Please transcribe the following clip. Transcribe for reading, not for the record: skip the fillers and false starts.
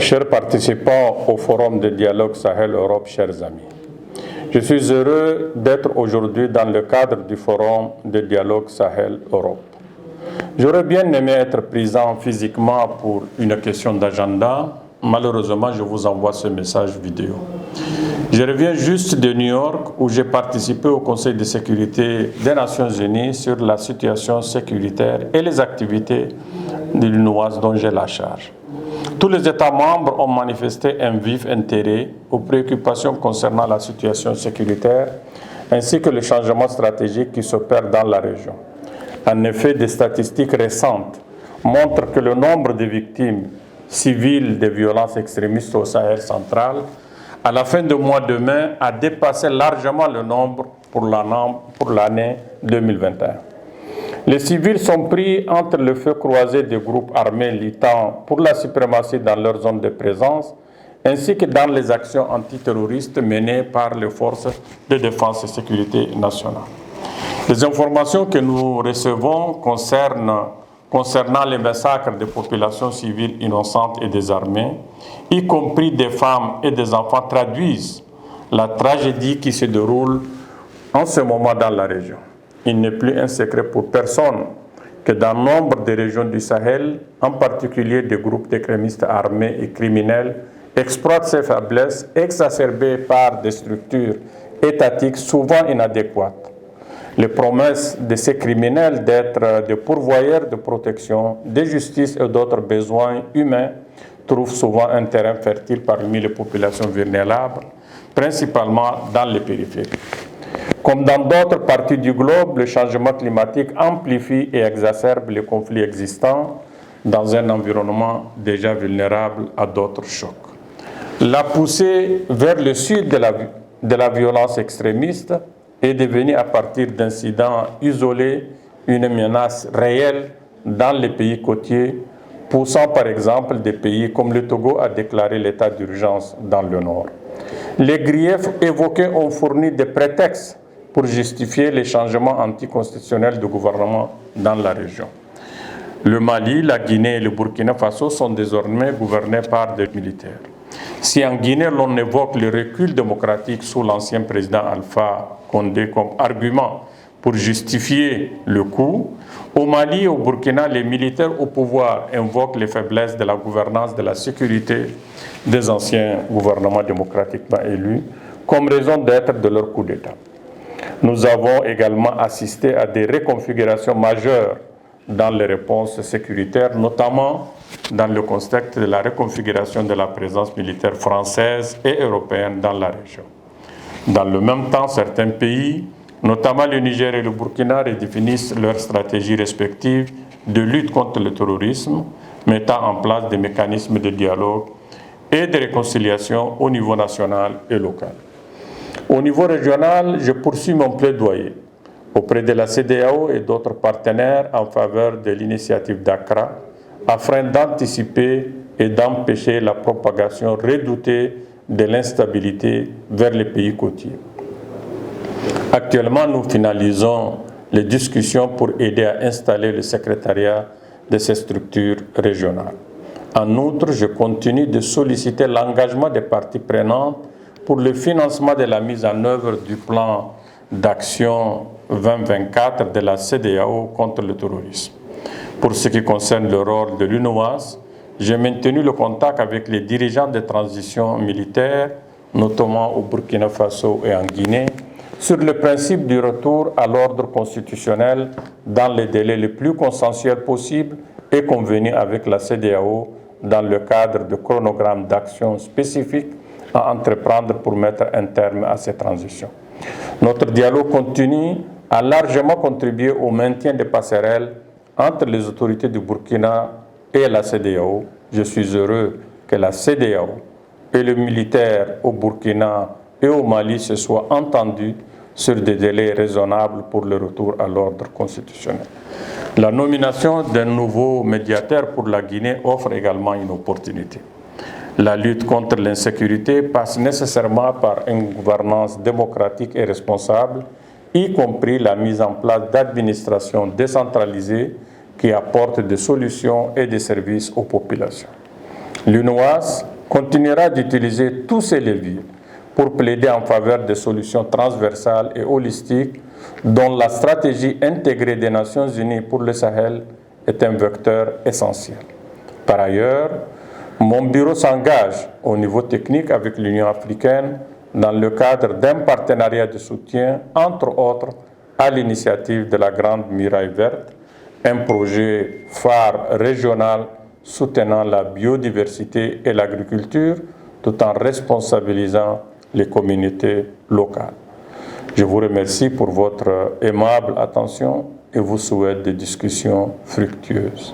Chers participants au Forum de dialogue Sahel-Europe, chers amis, je suis heureux d'être aujourd'hui dans le cadre du Forum de dialogue Sahel-Europe. J'aurais bien aimé être présent physiquement pour une question d'agenda. Malheureusement, je vous envoie ce message vidéo. Je reviens juste de New York où j'ai participé au Conseil de sécurité des Nations Unies sur la situation sécuritaire et les activités de l'UNOAS dont j'ai la charge. Tous les États membres ont manifesté un vif intérêt aux préoccupations concernant la situation sécuritaire ainsi que le changement stratégique qui s'opère dans la région. En effet, des statistiques récentes montrent que le nombre de victimes civiles des violences extrémistes au Sahel central à la fin du mois de mai a dépassé largement le nombre pour l'année 2021. Les civils sont pris entre le feu croisé des groupes armés luttant pour la suprématie dans leur zone de présence, ainsi que dans les actions antiterroristes menées par les forces de défense et sécurité nationale. Les informations que nous recevons concernant les massacres des populations civiles innocentes et désarmées, y compris des femmes et des enfants, traduisent la tragédie qui se déroule en ce moment dans la région. Il n'est plus un secret pour personne que dans nombre de régions du Sahel, en particulier des groupes d'extrémistes armés et criminels, exploitent ces faiblesses exacerbées par des structures étatiques souvent inadéquates. Les promesses de ces criminels d'être des pourvoyeurs de protection, de justice et d'autres besoins humains trouvent souvent un terrain fertile parmi les populations vulnérables, principalement dans les périphéries. Comme dans d'autres parties du globe, le changement climatique amplifie et exacerbe les conflits existants dans un environnement déjà vulnérable à d'autres chocs. La poussée vers le sud de la violence extrémiste est devenue à partir d'incidents isolés une menace réelle dans les pays côtiers, poussant par exemple des pays comme le Togo à déclarer l'état d'urgence dans le nord. Les griefs évoqués ont fourni des prétextes pour justifier les changements anticonstitutionnels du gouvernement dans la région. Le Mali, la Guinée et le Burkina Faso sont désormais gouvernés par des militaires. Si en Guinée l'on évoque le recul démocratique sous l'ancien président Alpha Condé comme argument pour justifier le coup, au Mali et au Burkina, les militaires au pouvoir invoquent les faiblesses de la gouvernance de la sécurité des anciens gouvernements démocratiquement élus comme raison d'être de leur coup d'État. Nous avons également assisté à des reconfigurations majeures dans les réponses sécuritaires, notamment dans le contexte de la reconfiguration de la présence militaire française et européenne dans la région. Dans le même temps, certains pays, notamment le Niger et le Burkina, redéfinissent leurs stratégies respectives de lutte contre le terrorisme, mettant en place des mécanismes de dialogue et de réconciliation au niveau national et local. Au niveau régional, je poursuis mon plaidoyer auprès de la CEDEAO et d'autres partenaires en faveur de l'initiative d'Accra afin d'anticiper et d'empêcher la propagation redoutée de l'instabilité vers les pays côtiers. Actuellement, nous finalisons les discussions pour aider à installer le secrétariat de ces structures régionales. En outre, je continue de solliciter l'engagement des parties prenantes pour le financement de la mise en œuvre du plan d'action 2024 de la CEDEAO contre le terrorisme. Pour ce qui concerne le rôle de l'UNOAS, j'ai maintenu le contact avec les dirigeants de transition militaire, notamment au Burkina Faso et en Guinée, sur le principe du retour à l'ordre constitutionnel dans les délais les plus consensuels possibles et convenus avec la CEDEAO dans le cadre de chronogrammes d'action spécifiques à entreprendre pour mettre un terme à ces transitions. Notre dialogue continu a largement contribué au maintien des passerelles entre les autorités du Burkina et la CEDEAO. Je suis heureux que la CEDEAO et les militaires au Burkina et au Mali se soient entendus sur des délais raisonnables pour le retour à l'ordre constitutionnel. La nomination d'un nouveau médiateur pour la Guinée offre également une opportunité. La lutte contre l'insécurité passe nécessairement par une gouvernance démocratique et responsable, y compris la mise en place d'administrations décentralisées qui apportent des solutions et des services aux populations. L'UNOAS continuera d'utiliser tous ces leviers pour plaider en faveur des solutions transversales et holistiques dont la stratégie intégrée des Nations Unies pour le Sahel est un vecteur essentiel. Par ailleurs, mon bureau s'engage au niveau technique avec l'Union africaine dans le cadre d'un partenariat de soutien, entre autres, à l'initiative de la Grande Muraille Verte, un projet phare régional soutenant la biodiversité et l'agriculture tout en responsabilisant les communautés locales. Je vous remercie pour votre aimable attention et vous souhaite des discussions fructueuses.